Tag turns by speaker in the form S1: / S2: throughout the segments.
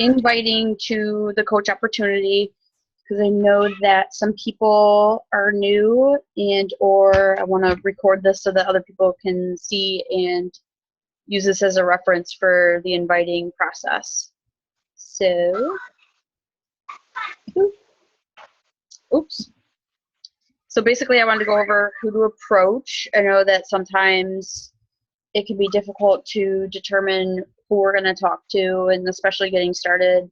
S1: inviting to the coach opportunity, because I know that some people are new, and or I want to record this so that other people can see and use this as a reference for the inviting process. So, oops. So basically I wanted to go over who to approach. I know that sometimes it can be difficult to determine who we're going to talk to, and especially getting started.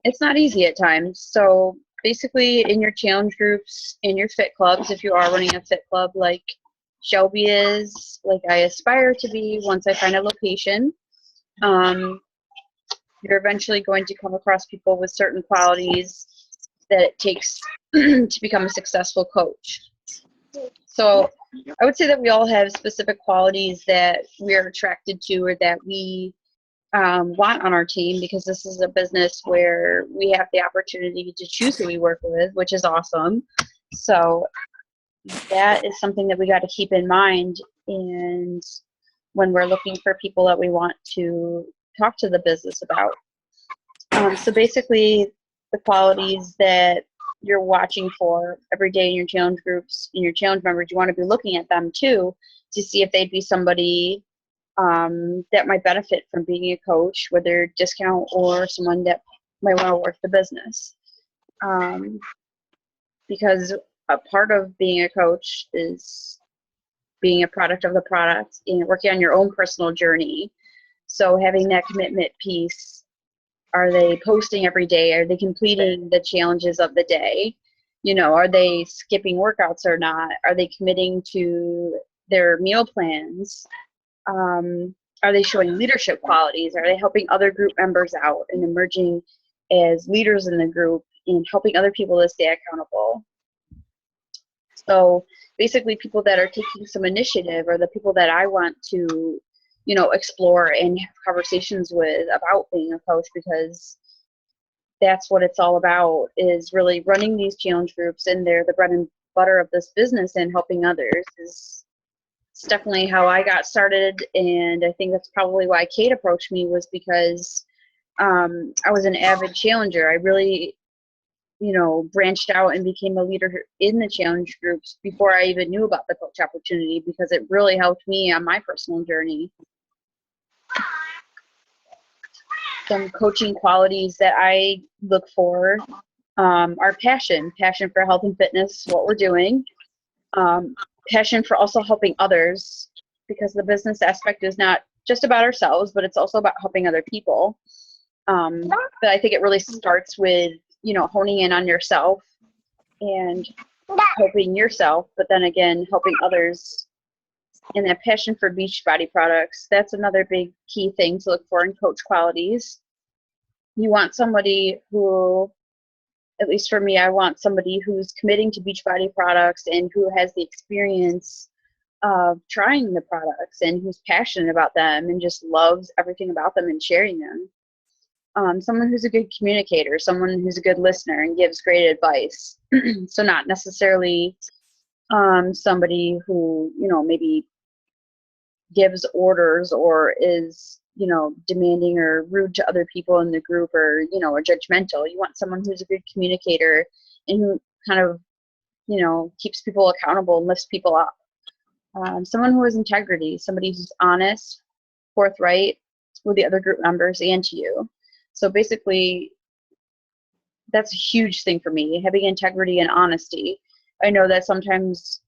S1: It's not easy at times. So basically in your challenge groups, in your fit clubs, if you are running a fit club like Shelby is, like I aspire to be once I find a location, you're eventually going to come across people with certain qualities that it takes to become a successful coach. So I would say that we all have specific qualities that we're attracted to, or that we want on our team, because this is a business where we have the opportunity to choose who we work with, which is awesome. So that is something that we got to keep in mind, and when we're looking for people that we want to talk to the business about. So basically, the qualities that you're watching for every day in your challenge groups, in your challenge members, you want to be looking at them too, to see if they'd be somebody that might benefit from being a coach, whether discount or someone that might want to work the business. Because a part of being a coach is being a product of the product and working on your own personal journey. So having that commitment piece. Are they posting every day? Are they completing the challenges of the day? You know, are they skipping workouts or not? Are they committing to their meal plans? Are they showing leadership qualities? Are they helping other group members out and emerging as leaders in the group and helping other people to stay accountable? So basically, people that are taking some initiative are the people that I want to, you know, explore and have conversations with about being a coach, because that's what it's all about, is really running these challenge groups, and they're the bread and butter of this business, and helping others is it's definitely how I got started. And I think that's probably why Kate approached me, was because I was an avid challenger. I really, you know, branched out and became a leader in the challenge groups before I even knew about the coach opportunity, because it really helped me on my personal journey. Some coaching qualities that I look for are passion for health and fitness, what we're doing, passion for also helping others, because the business aspect is not just about ourselves, but it's also about helping other people. But I think it really starts with, you know, honing in on yourself and helping yourself, but then again, helping others. And that passion for Beachbody products, that's another big key thing to look for in coach qualities. You want somebody who, at least for me, I want somebody who's committing to Beachbody products and who has the experience of trying the products and who's passionate about them and just loves everything about them and sharing them. Someone who's a good communicator, someone who's a good listener and gives great advice. So not necessarily somebody who, you know, maybe gives orders or is, you know, demanding or rude to other people in the group, or, you know, or judgmental. You want someone who's a good communicator and who kind of, you know, keeps people accountable and lifts people up. Someone who has integrity, somebody who's honest, forthright with the other group members and to you. So basically, that's a huge thing for me, having integrity and honesty. I know that sometimes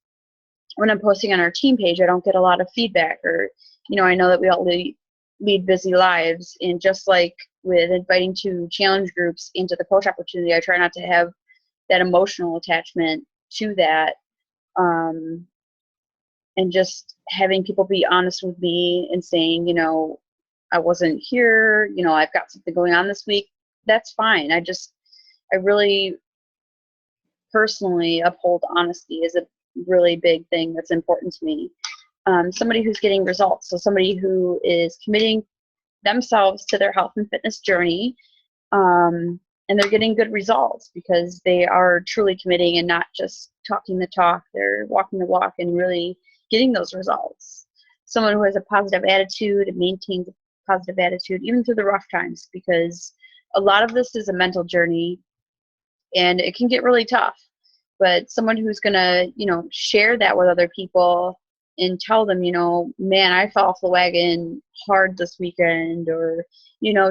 S1: when I'm posting on our team page, I don't get a lot of feedback, or, you know, I know that we all lead busy lives. And just like with inviting to challenge groups into the coach opportunity, I try not to have that emotional attachment to that. And just having people be honest with me and saying, you know, I wasn't here, you know, I've got something going on this week. That's fine. I really personally uphold honesty as a really big thing that's important to me. Somebody who's getting results. So somebody who is committing themselves to their health and fitness journey, and they're getting good results because they are truly committing and not just talking the talk. They're walking the walk and really getting those results. Someone who has a positive attitude and maintains a positive attitude, even through the rough times, because a lot of this is a mental journey and it can get really tough. But someone who's going to, share that with other people and tell them, man, I fell off the wagon hard this weekend, or,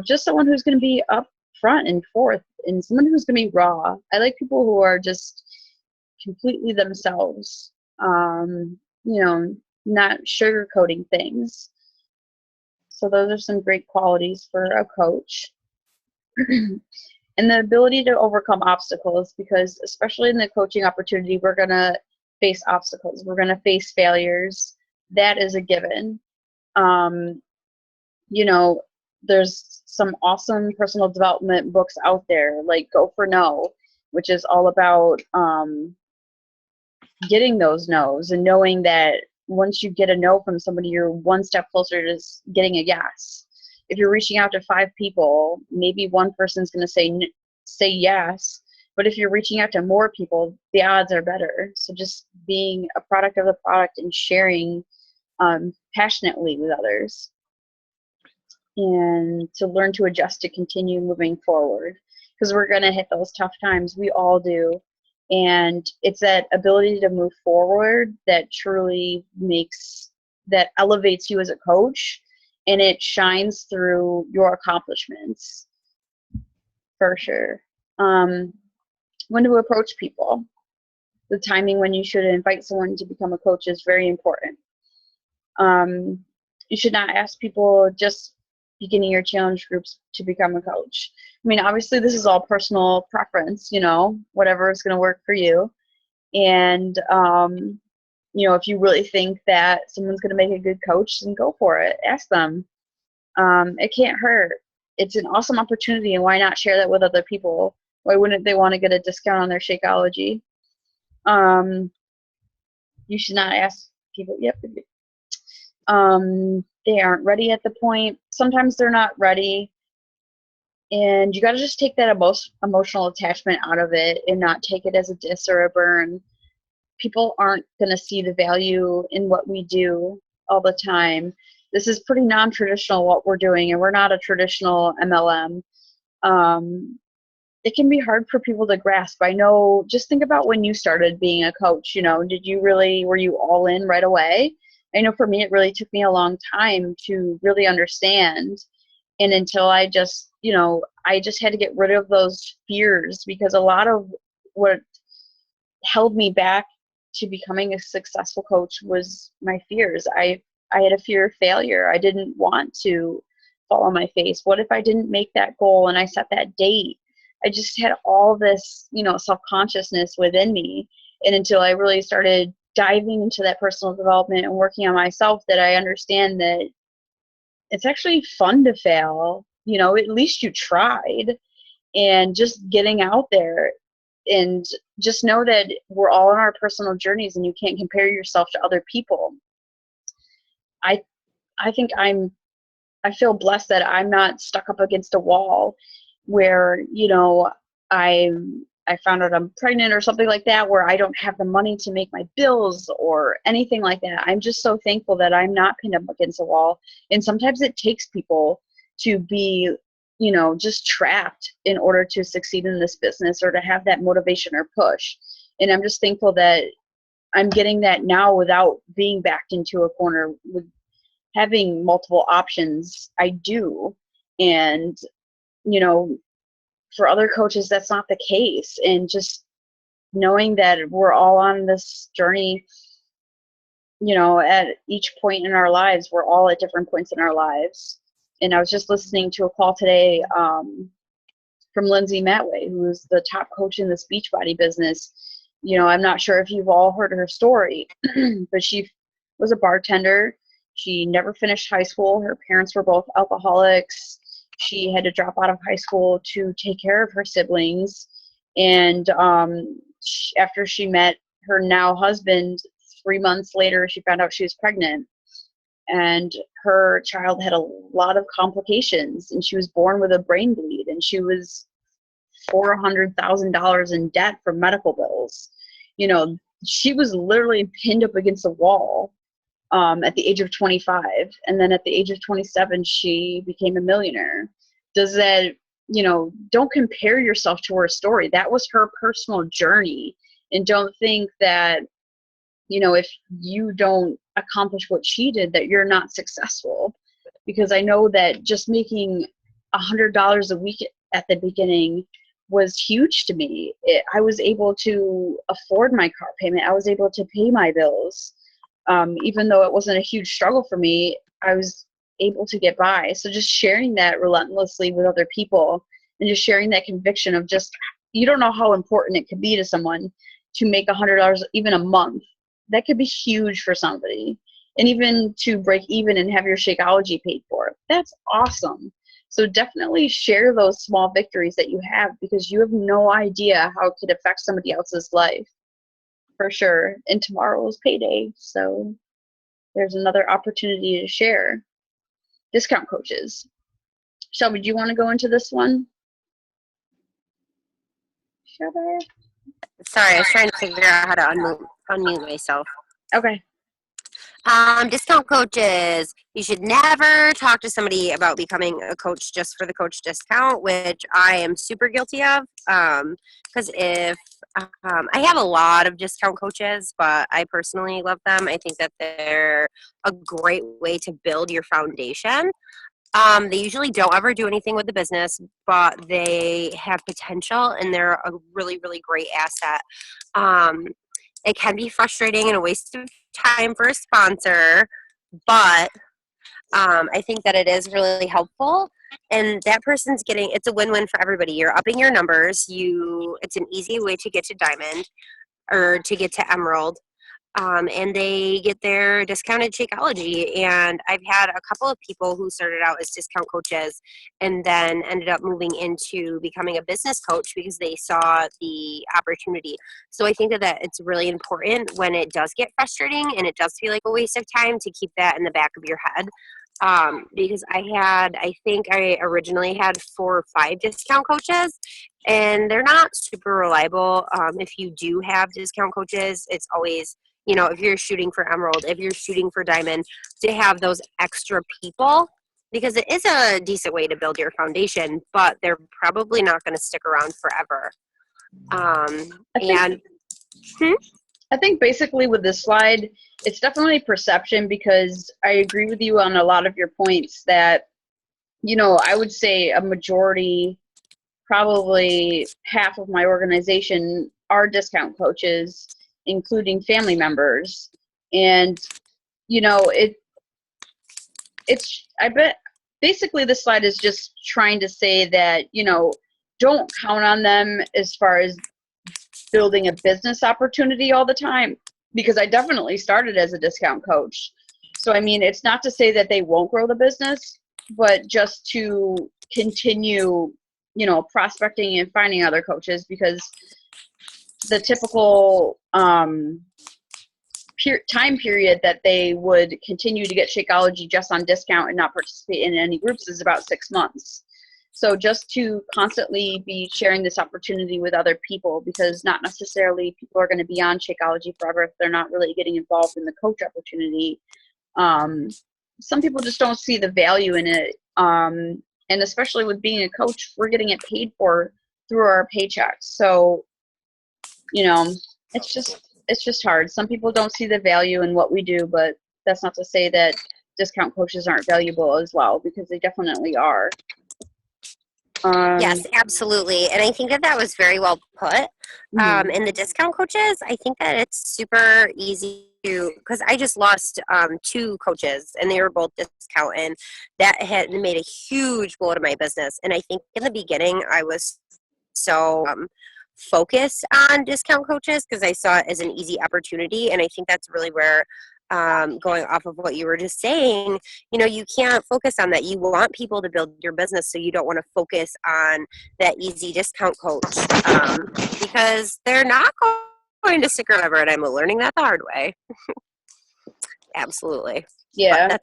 S1: just someone who's going to be up front and forth, and someone who's going to be raw. I like people who are just completely themselves, not sugarcoating things. So those are some great qualities for a coach. And the ability to overcome obstacles, because especially in the coaching opportunity, we're going to face obstacles. We're going to face failures. That is a given. There's some awesome personal development books out there, like Go for No, which is all about getting those no's and knowing that once you get a no from somebody, you're one step closer to getting a yes. If you're reaching out to 5 people, maybe one person's going to say yes. But if you're reaching out to more people, the odds are better. So just being a product of the product and sharing passionately with others, and to learn to adjust to continue moving forward, because we're going to hit those tough times. We all do. And it's that ability to move forward that truly elevates you as a coach, and it shines through your accomplishments, for sure. When to approach people. The timing when you should invite someone to become a coach is very important. You should not ask people just beginning your challenge groups to become a coach. I mean, obviously this is all personal preference, whatever is going to work for you. And, if you really think that someone's going to make a good coach, then go for it. Ask them. It can't hurt. It's an awesome opportunity, and why not share that with other people? Why wouldn't they want to get a discount on their Shakeology? You should not ask people, they aren't ready at the point. Sometimes they're not ready, and you got to just take that emotional attachment out of it and not take it as a diss or a burn. People aren't going to see the value in what we do all the time. This is pretty non-traditional what we're doing, and we're not a traditional MLM. It can be hard for people to grasp. I know, just think about when you started being a coach, were you all in right away? I know for me, it really took me a long time to really understand. And until I just had to get rid of those fears, because a lot of what held me back to becoming a successful coach was my fears. I had a fear of failure. I didn't want to fall on my face. What if I didn't make that goal and I set that date? I just had all this, self-consciousness within me. And until I really started diving into that personal development and working on myself, that I understand that it's actually fun to fail. At least you tried. And just getting out there, and just know that we're all on our personal journeys, and you can't compare yourself to other people. I think I feel blessed that I'm not stuck up against a wall where, I found out I'm pregnant or something like that, where I don't have the money to make my bills or anything like that. I'm just so thankful that I'm not pinned up against a wall. And sometimes it takes people to be, just trapped in order to succeed in this business, or to have that motivation or push. And I'm just thankful that I'm getting that now without being backed into a corner, with having multiple options. I do. And, for other coaches, that's not the case. And just knowing that we're all on this journey, at each point in our lives, we're all at different points in our lives. And I was just listening to a call today from Lindsay Matway, who's the top coach in this Beachbody business. I'm not sure if you've all heard her story, but she was a bartender. She never finished high school. Her parents were both alcoholics. She had to drop out of high school to take care of her siblings. And after she met her now husband, 3 months later, she found out she was pregnant. And her child had a lot of complications, and she was born with a brain bleed, and she was $400,000 in debt for medical bills. She was literally pinned up against a wall. at the age of 25. And then at the age of 27, she became a millionaire. Does that, don't compare yourself to her story. That was her personal journey. And don't think that, if you don't accomplish what she did, that you're not successful. Because I know that just making $100 a week at the beginning was huge to me. I was able to afford my car payment. I was able to pay my bills. Even though it wasn't a huge struggle for me, I was able to get by. So just sharing that relentlessly with other people and just sharing that conviction of just, you don't know how important it could be to someone to make $100 even a month. That could be huge for somebody. And even to break even and have your Shakeology paid for. That's awesome. So definitely share those small victories that you have, because you have no idea how it could affect somebody else's life. For sure. And tomorrow is payday, so there's another opportunity to share. Discount coaches. Shelby, do you want to go into this one? Shelby?
S2: Sorry, I was trying to figure out how to unmute myself.
S1: Okay.
S2: Discount coaches. You should never talk to somebody about becoming a coach just for the coach discount, which I am super guilty of. Because if I have a lot of discount coaches, but I personally love them. I think that they're a great way to build your foundation. They usually don't ever do anything with the business, but they have potential and they're a really, really great asset. It can be frustrating and a waste of time for a sponsor, but I think that it is really helpful. And that person's it's a win-win for everybody. You're upping your numbers. It's an easy way to get to Diamond or to get to Emerald. And they get their discounted Shakeology. And I've had a couple of people who started out as discount coaches and then ended up moving into becoming a business coach because they saw the opportunity. So I think that it's really important when it does get frustrating and it does feel like a waste of time to keep that in the back of your head. Because I think I originally had 4 or 5 discount coaches, and they're not super reliable. If you do have discount coaches, it's always, if you're shooting for Emerald, if you're shooting for Diamond, to have those extra people, because it is a decent way to build your foundation, but they're probably not going to stick around forever.
S1: I think basically with this slide, it's definitely perception, because I agree with you on a lot of your points that, I would say a majority, probably half of my organization are discount coaches, including family members. And, I bet basically this slide is just trying to say that, don't count on them as far as building a business opportunity all the time, because I definitely started as a discount coach. So, it's not to say that they won't grow the business, but just to continue, prospecting and finding other coaches, because the typical time period that they would continue to get Shakeology just on discount and not participate in any groups is about 6 months. So just to constantly be sharing this opportunity with other people, because not necessarily people are going to be on Shakeology forever if they're not really getting involved in the coach opportunity. Some people just don't see the value in it. And especially with being a coach, we're getting it paid for through our paychecks. So, it's just hard. Some people don't see the value in what we do, but that's not to say that discount coaches aren't valuable as well, because they definitely are.
S2: Yes, absolutely. And I think that was very well put. In the discount coaches, I think that it's super easy because I just lost 2 coaches and they were both discount, and that had made a huge blow to my business. And I think in the beginning I was so focused on discount coaches because I saw it as an easy opportunity. And I think that's really where going off of what you were just saying, you can't focus on that. You want people to build your business, so you don't want to focus on that easy discount coach because they're not going to stick around forever, and I'm learning that the hard way. Absolutely.
S1: Yeah.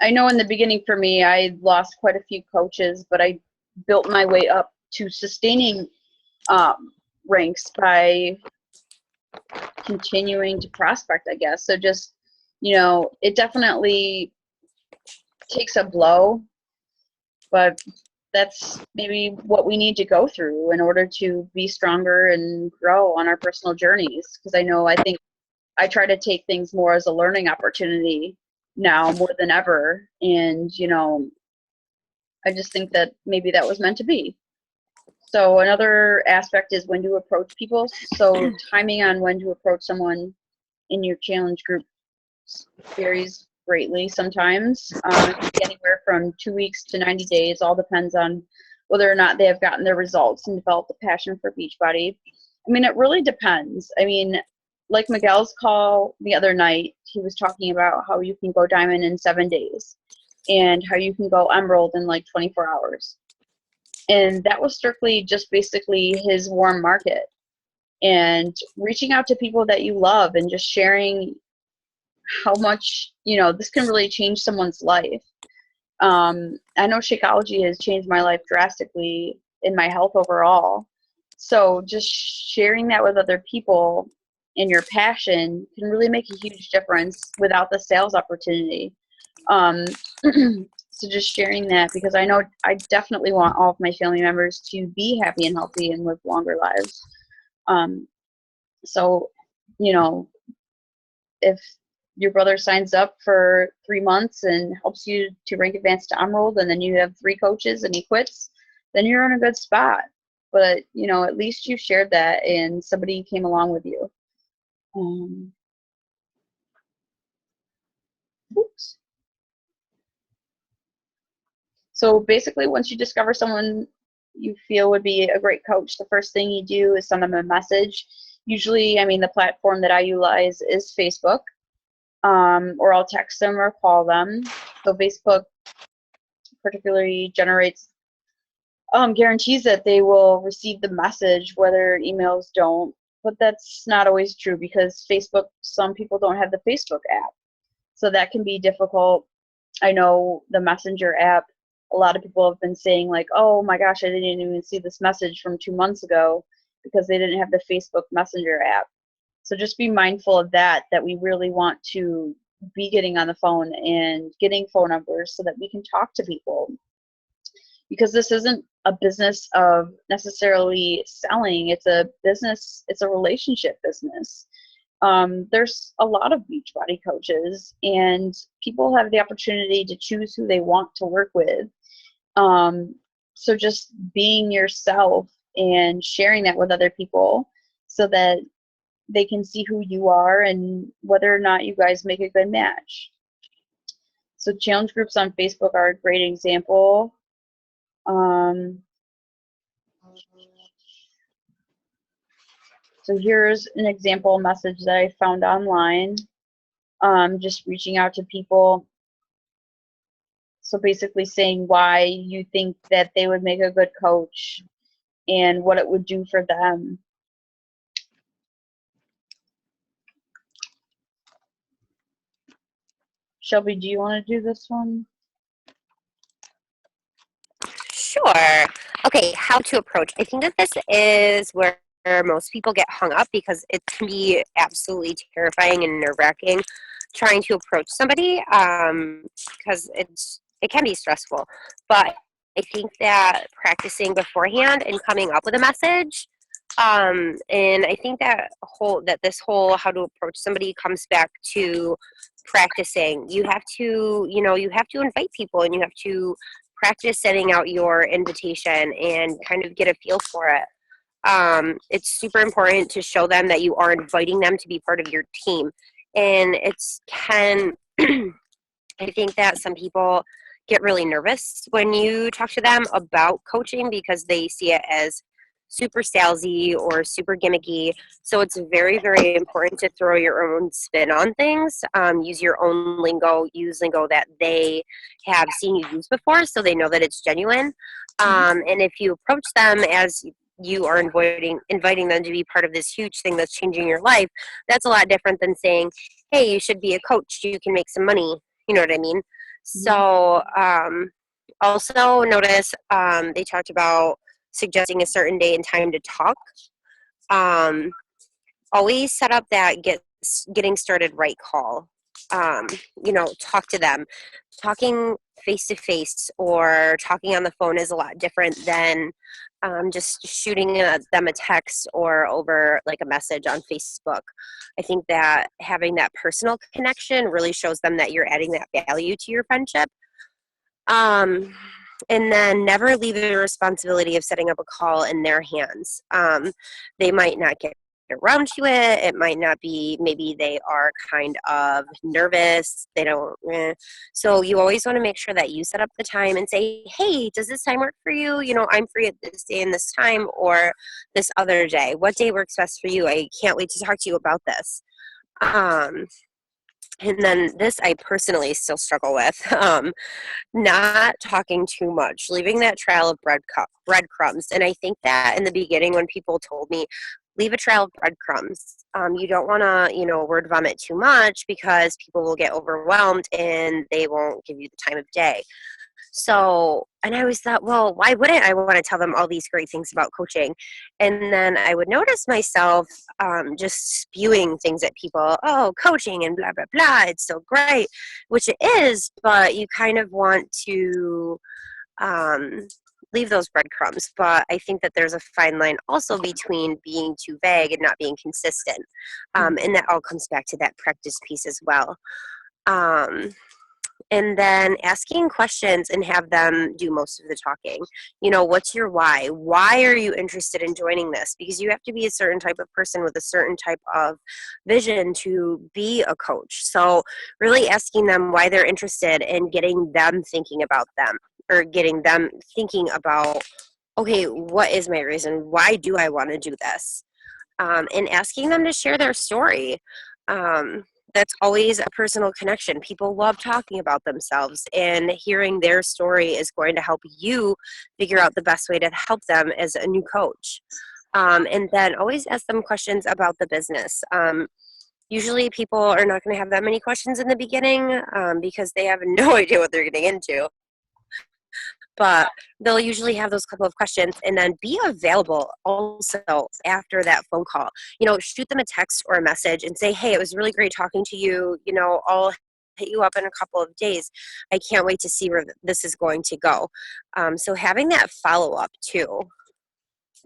S1: I know in the beginning for me, I lost quite a few coaches, but I built my way up to sustaining ranks by continuing to prospect, I guess. So just it definitely takes a blow, but that's maybe what we need to go through in order to be stronger and grow on our personal journeys. Because I think I try to take things more as a learning opportunity now more than ever. And, I just think that maybe that was meant to be. So another aspect is when to approach people. So timing on when to approach someone in your challenge group varies greatly sometimes. It can be anywhere from 2 weeks to 90 days. All depends on whether or not they have gotten their results and developed a passion for Beachbody. I mean, it really depends. I mean, like Miguel's call the other night, he was talking about how you can go diamond in 7 days and how you can go emerald in like 24 hours. And that was strictly just basically his warm market and reaching out to people that you love and just sharing how much, this can really change someone's life. I know Shakeology has changed my life drastically in my health overall. So just sharing that with other people and your passion can really make a huge difference without the sales opportunity. So just sharing that, because I know I definitely want all of my family members to be happy and healthy and live longer lives. So, if your brother signs up for 3 months and helps you to rank advanced to emerald, and then you have 3 coaches and he quits, then you're in a good spot. But, at least you shared that and somebody came along with you. Oops. So basically, once you discover someone you feel would be a great coach, the first thing you do is send them a message. Usually, the platform that I utilize is Facebook, or I'll text them or call them. So Facebook particularly guarantees that they will receive the message, whether emails don't. But that's not always true, because Facebook, some people don't have the Facebook app. So that can be difficult. I know the Messenger app, a lot of people have been saying like, oh my gosh, I didn't even see this message from 2 months ago, because they didn't have the Facebook Messenger app. So just be mindful of that we really want to be getting on the phone and getting phone numbers so that we can talk to people. Because this isn't a business of necessarily selling, it's a business, it's a relationship business. There's a lot of Beachbody coaches, and people have the opportunity to choose who they want to work with. So just being yourself and sharing that with other people so that they can see who you are and whether or not you guys make a good match. So challenge groups on Facebook are a great example. So here's an example message that I found online, just reaching out to people. So basically saying why you think that they would make a good coach and what it would do for them. Shelby, do you want to do this one?
S2: Sure. Okay, how to approach. I think that this is where most people get hung up, because it can be absolutely terrifying and nerve-wracking trying to approach somebody, because it can be stressful. But I think that practicing beforehand and coming up with a message, and I think that this whole how to approach somebody comes back to practicing. You have to invite people, and you have to practice setting out your invitation and kind of get a feel for it. It's super important to show them that you are inviting them to be part of your team. And I think that some people get really nervous when you talk to them about coaching, because they see it as super salesy or super gimmicky. So it's very, very important to throw your own spin on things. Use your own lingo, use lingo that they have seen you use before, so they know that it's genuine. And if you approach them as you are inviting them to be part of this huge thing that's changing your life, that's a lot different than saying, hey, you should be a coach, you can make some money. You know what I mean? So also notice they talked about suggesting a certain day and time to talk. Always set up that getting started right call. talk to them. Talking face to face or talking on the phone is a lot different than just shooting them a text or over like a message on Facebook. I think that having that personal connection really shows them that you're adding that value to your friendship. And then never leave the responsibility of setting up a call in their hands. They might not get around to it. It might not be, maybe they are kind of nervous. They don't. So you always want to make sure that you set up the time and say, hey, does this time work for you? I'm free at this day and this time or this other day. What day works best for you? I can't wait to talk to you about this. And then this I personally still struggle with, not talking too much, leaving that trail of breadcrumbs. And I think that in the beginning when people told me, leave a trail of breadcrumbs, you don't want to, word vomit too much because people will get overwhelmed and they won't give you the time of day. So, and I always thought, well, why wouldn't I want to tell them all these great things about coaching? And then I would notice myself just spewing things at people. Oh, coaching and blah, blah, blah. It's so great, which it is, but you kind of want to leave those breadcrumbs. But I think that there's a fine line also between being too vague and not being consistent. And that all comes back to that practice piece as well. And then asking questions and have them do most of the talking. What's your why? Why are you interested in joining this? Because you have to be a certain type of person with a certain type of vision to be a coach. So really asking them why they're interested and getting them thinking about them or getting them thinking about, okay, what is my reason? Why do I want to do this? And asking them to share their story. That's always a personal connection. People love talking about themselves, and hearing their story is going to help you figure out the best way to help them as a new coach. And then always ask them questions about the business. Usually people are not going to have that many questions in the beginning because they have no idea what they're getting into. But they'll usually have those couple of questions, and then be available also after that phone call. Shoot them a text or a message and say, hey, it was really great talking to you. I'll hit you up in a couple of days. I can't wait to see where this is going to go. So having that follow-up too.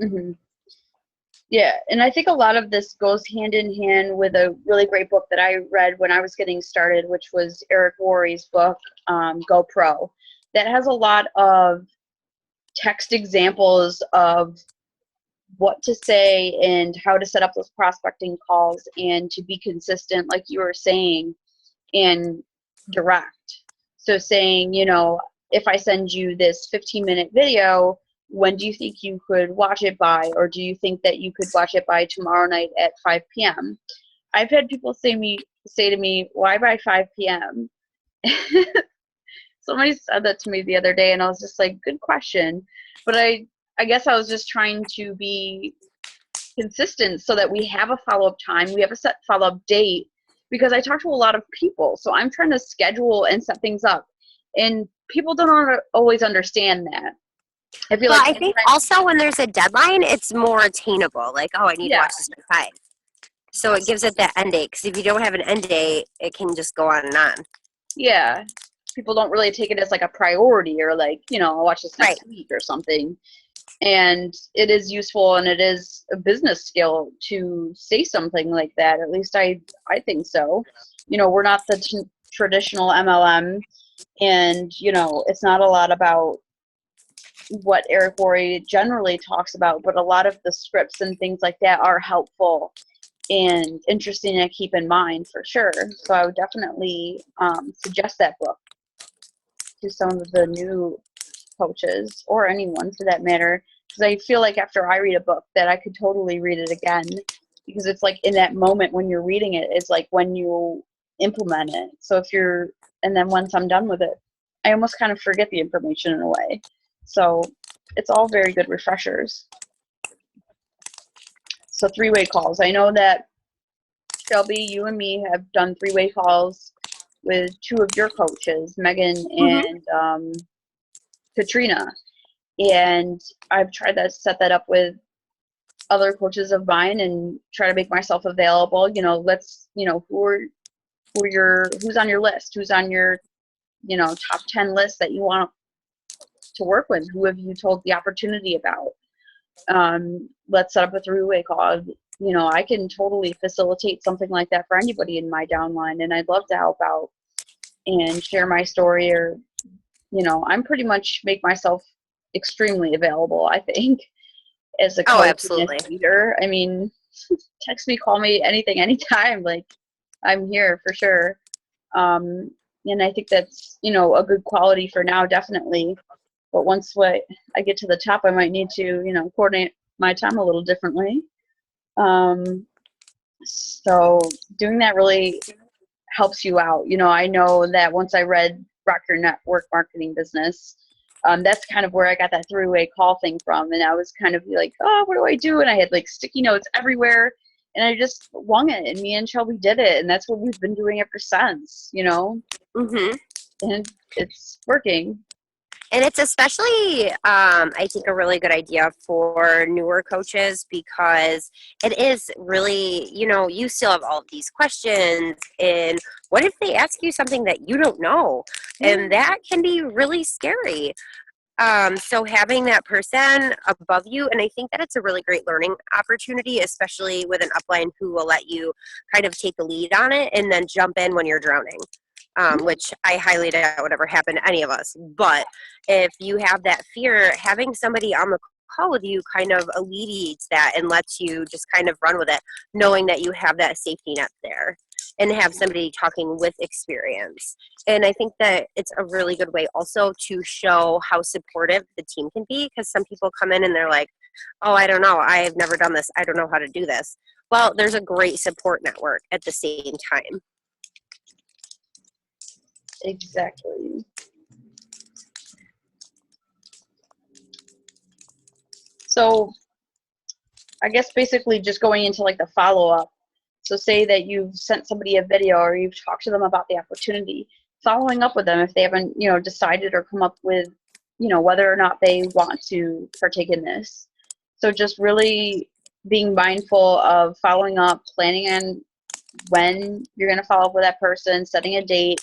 S1: Mm-hmm. Yeah, and I think a lot of this goes hand in hand with a really great book that I read when I was getting started, which was Eric Worre's book, Go Pro. That has a lot of text examples of what to say and how to set up those prospecting calls and to be consistent, like you were saying, and direct. So saying, if I send you this 15-minute video, when do you think you could watch it by? Or do you think that you could watch it by tomorrow night at 5 p.m.? I've had people say to me, why by 5 p.m.? Somebody said that to me the other day, and I was just like, good question. But I guess I was just trying to be consistent so that we have a follow-up time. We have a set follow-up date because I talk to a lot of people. So I'm trying to schedule and set things up. And people don't always understand that. I feel
S2: I think also when there's a deadline, it's more attainable. Like, oh, I need to watch this by 5. So it gives it that end date. Because if you don't have an end date, it can just go on and on.
S1: Yeah. People don't really take it as like a priority or like, I'll watch this next week or something. And it is useful and it is a business skill to say something like that. At least I think so. We're not the traditional MLM, and, it's not a lot about what Eric Worre generally talks about, but a lot of the scripts and things like that are helpful and interesting to keep in mind for sure. So I would definitely suggest that book to some of the new coaches or anyone for that matter, because I feel like after I read a book that I could totally read it again, because it's like in that moment when you're reading it is like when you implement it. So and then once I'm done with it, I almost kind of forget the information in a way. So it's all very good refreshers. So 3-way calls. I know that Shelby, you and me have done 3-way calls with 2 of your coaches, Megan and Katrina. And I've tried to set that up with other coaches of mine and try to make myself available. Who are who's on your list, who's on your, top 10 list that you want to work with, who have you told the opportunity about. Let's set up a three-way call. I can totally facilitate something like that for anybody in my downline, and I'd love to help out and share my story, or I'm pretty much make myself extremely available, I think, as a
S2: Oh,
S1: coach
S2: absolutely.
S1: and a leader. I mean, text me, call me, anything, anytime. Like, I'm here for sure. And I think that's, a good quality for now, definitely. But once I get to the top, I might need to, coordinate my time a little differently. So doing that really helps you out. I know that once I read Rock Your Network Marketing Business, that's kind of where I got that three-way call thing from. And I was kind of like, oh, what do I do? And I had like sticky notes everywhere, and I just wung it, and me and Shelby did it. And that's what we've been doing ever since,
S2: Mm-hmm.
S1: and it's working.
S2: And it's especially, I think, a really good idea for newer coaches, because it is really, you still have all of these questions. And what if they ask you something that you don't know? And that can be really scary. So having that person above you, and I think that it's a really great learning opportunity, especially with an upline who will let you kind of take the lead on it and then jump in when you're drowning. Which I highly doubt would ever happen to any of us. But if you have that fear, having somebody on the call with you kind of alleviates that and lets you just kind of run with it, knowing that you have that safety net there and have somebody talking with experience. And I think that it's a really good way also to show how supportive the team can be, because some people come in and they're like, oh, I don't know, I've never done this, I don't know how to do this. Well, there's a great support network at the same time.
S1: Exactly. So I guess basically just going into like the follow-up. So say that you've sent somebody a video or you've talked to them about the opportunity, following up with them if they haven't, decided or come up with, whether or not they want to partake in this. So just really being mindful of following up, planning on when you're going to follow up with that person, setting a date.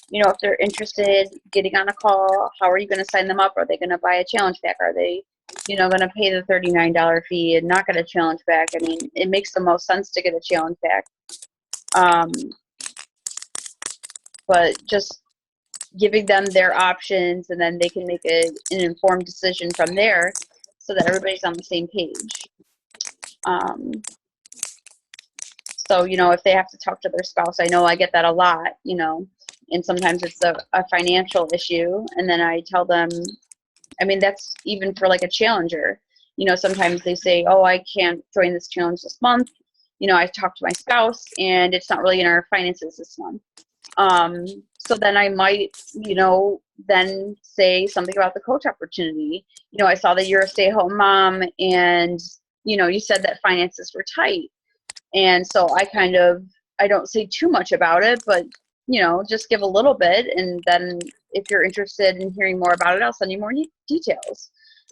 S1: If they're interested, getting on a call, how are you going to sign them up? Are they going to buy a challenge pack? Are they, going to pay the $39 fee and not get a challenge pack? I mean, it makes the most sense to get a challenge pack. But just giving them their options, and then they can make an informed decision from there so that everybody's on the same page. So, if they have to talk to their spouse, I know I get that a lot, and sometimes it's a financial issue. And then I tell them, I mean, that's even for like a challenger. Sometimes they say, oh, I can't join this challenge this month. I've talked to my spouse and it's not really in our finances this month. So then I might, then say something about the coach opportunity. I saw that you're a stay-at-home mom, and, you said that finances were tight. And so I don't say too much about it, but, just give a little bit. And then if you're interested in hearing more about it, I'll send you more details.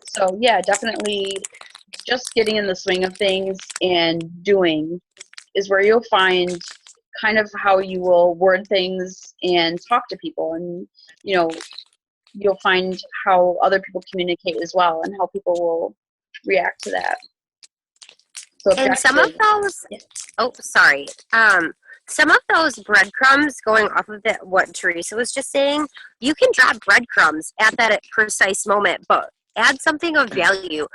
S1: So yeah, definitely just getting in the swing of things and doing is where you'll find kind of how you will word things and talk to people. And, you'll find how other people communicate as well and how people will react to that. So
S2: and some of those, some of those breadcrumbs, going off of what Teresa was just saying, you can drop breadcrumbs at that precise moment, but add something of value.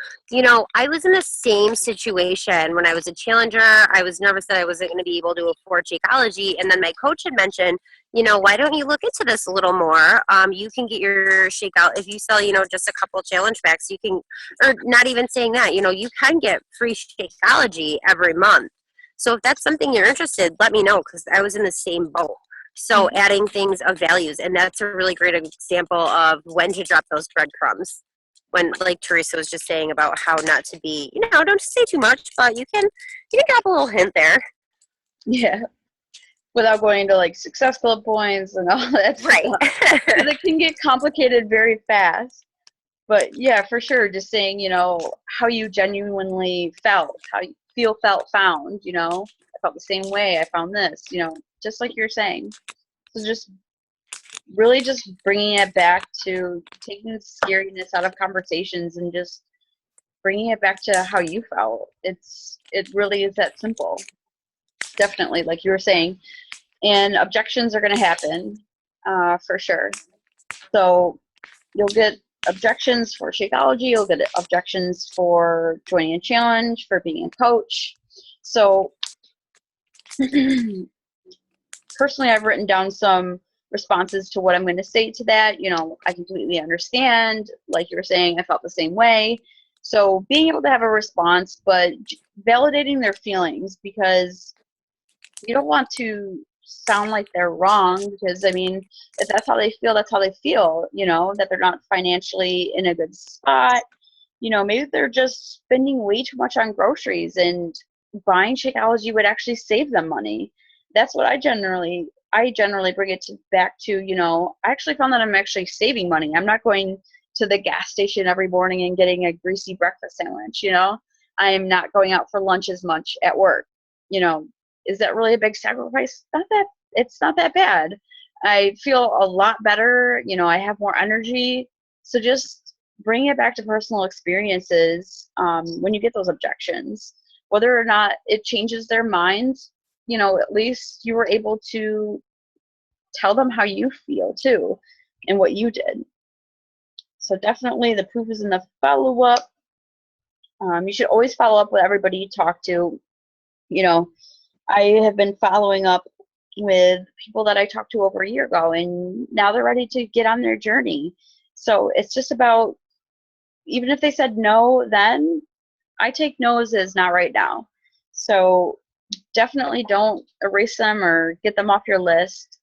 S2: I was in the same situation when I was a challenger. I was nervous that I wasn't going to be able to afford Shakeology, and then my coach had mentioned, why don't you look into this a little more? You can get your Shakeout if you sell, just a couple challenge packs. You can, or not even saying that, you can get free Shakeology every month. So if that's something you're interested, let me know, because I was in the same boat. So adding things of values, and that's a really great example of when to drop those breadcrumbs. When, like Teresa was just saying about how not to be, don't say too much, but you can drop a little hint there.
S1: Yeah. Without going into like Success Club points and all that
S2: right.
S1: stuff. Because it can get complicated very fast. But yeah, for sure, just saying, how you genuinely felt, how you felt found, I felt the same way, I found this, just like you're saying. So just really just bringing it back to taking the scariness out of conversations and just bringing it back to how you felt. It really is that simple. Definitely, like you were saying. And objections are going to happen, for sure. So you'll get objections for Shakeology, you'll get objections for joining a challenge, for being a coach. So personally, I've written down some responses to what I'm going to say to that. You know, I completely understand. Like you were saying, I felt the same way. So being able to have a response, but validating their feelings, because you don't want to sound like they're wrong, because I mean, if that's how they feel, that's how they feel, you know, that they're not financially in a good spot. You know, maybe they're just spending way too much on groceries, and buying Shakeology would actually save them money. That's what I generally bring it back to, you know, I actually found that I'm actually saving money. I'm not going to the gas station every morning and getting a greasy breakfast sandwich, you know. I am not going out for lunch as much at work. You know, is that really a big sacrifice? It's not that bad. I feel a lot better, you know, I have more energy. So just bring it back to personal experiences when you get those objections. Whether or not it changes their minds, you know, at least you were able to tell them how you feel too and what you did. So definitely the proof is in the follow-up. You should always follow up with everybody you talk to. You know, I have been following up with people that I talked to over a year ago, and now they're ready to get on their journey. So it's just about, even if they said no then, I take no's as not right now. So definitely don't erase them or get them off your list.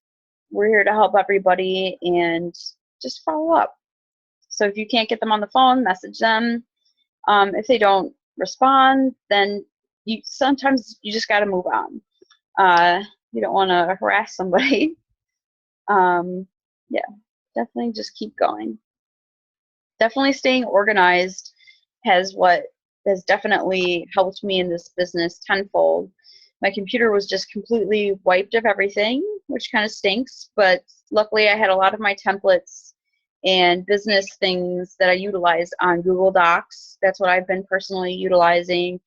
S1: We're here to help everybody, and just follow up. So if you can't get them on the phone, message them. If they don't respond, then sometimes you just got to move on. You don't want to harass somebody. Yeah, definitely just keep going. Definitely staying organized has definitely helped me in this business tenfold. My computer was just completely wiped of everything, which kind of stinks, but luckily I had a lot of my templates and business things that I utilize on Google Docs. That's what I've been personally utilizing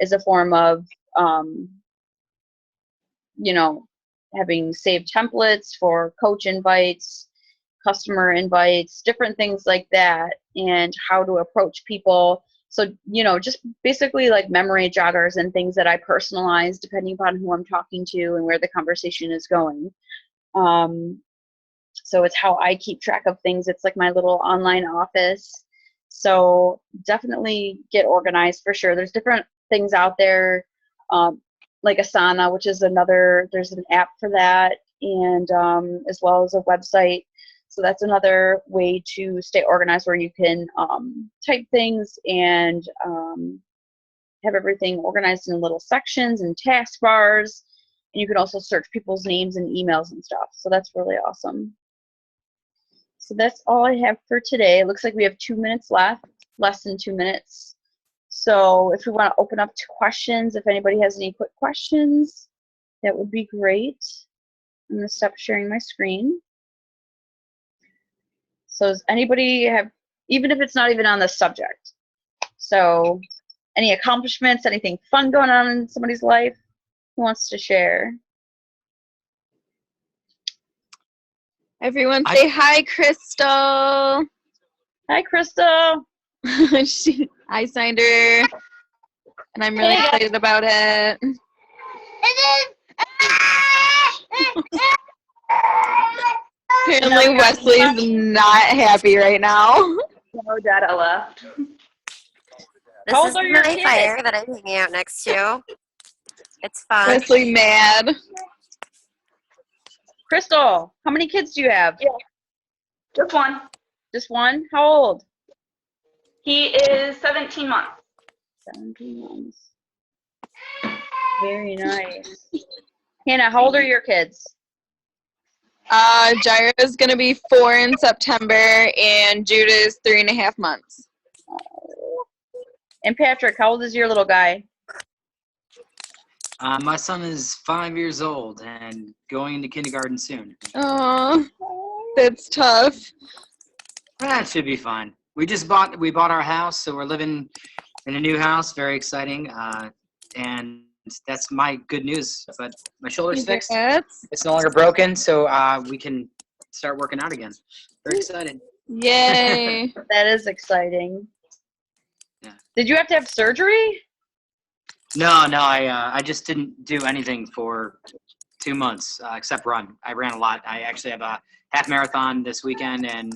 S1: as a form of, you know, having saved templates for coach invites, customer invites, different things like that, and how to approach people. So, you know, just basically like memory joggers and things that I personalize depending upon who I'm talking to and where the conversation is going. So it's how I keep track of things. It's like my little online office. So definitely get organized for sure. There's different things out there, like Asana, which is there's an app for that, and as well as a website. So that's another way to stay organized, where you can type things and have everything organized in little sections and task bars. And you can also search people's names and emails and stuff. So that's really awesome. So that's all I have for today. It looks like we have 2 minutes left, less than 2 minutes. So if we want to open up to questions, if anybody has any quick questions, that would be great. I'm going to stop sharing my screen. So does anybody have, even if it's not even on the subject, so any accomplishments, anything fun going on in somebody's life? Who wants to share?
S3: Everyone say hi, Crystal.
S1: Hi, Crystal.
S3: I signed her, and I'm really excited about it. Apparently, Wesley's not happy right now.
S4: No, Dada left.
S2: This is my fire that I'm hanging out next to. It's fun.
S3: Wesley mad.
S1: Crystal, how many kids do you have?
S4: Yeah. Just one.
S1: Just one? How old?
S4: He is 17 months.
S1: 17 months. Very nice. Hannah, how old are your kids?
S3: Jaira's gonna be 4 in September, and Judah is 3.5 months.
S1: And Patrick, how old is your little guy?
S5: My son is 5 years old and going into kindergarten soon.
S3: Oh, that's tough.
S5: That should be fine. We bought our house, so we're living in a new house. Very exciting. And that's my good news. But my shoulder's fixed.
S3: Congrats.
S5: It's no longer broken, so we can start working out again. Very excited.
S3: Yay.
S1: That is exciting.
S5: Yeah.
S1: Did you have to have surgery?
S5: No, I just didn't do anything for 2 months except run. I ran a lot. I actually have a half marathon this weekend, and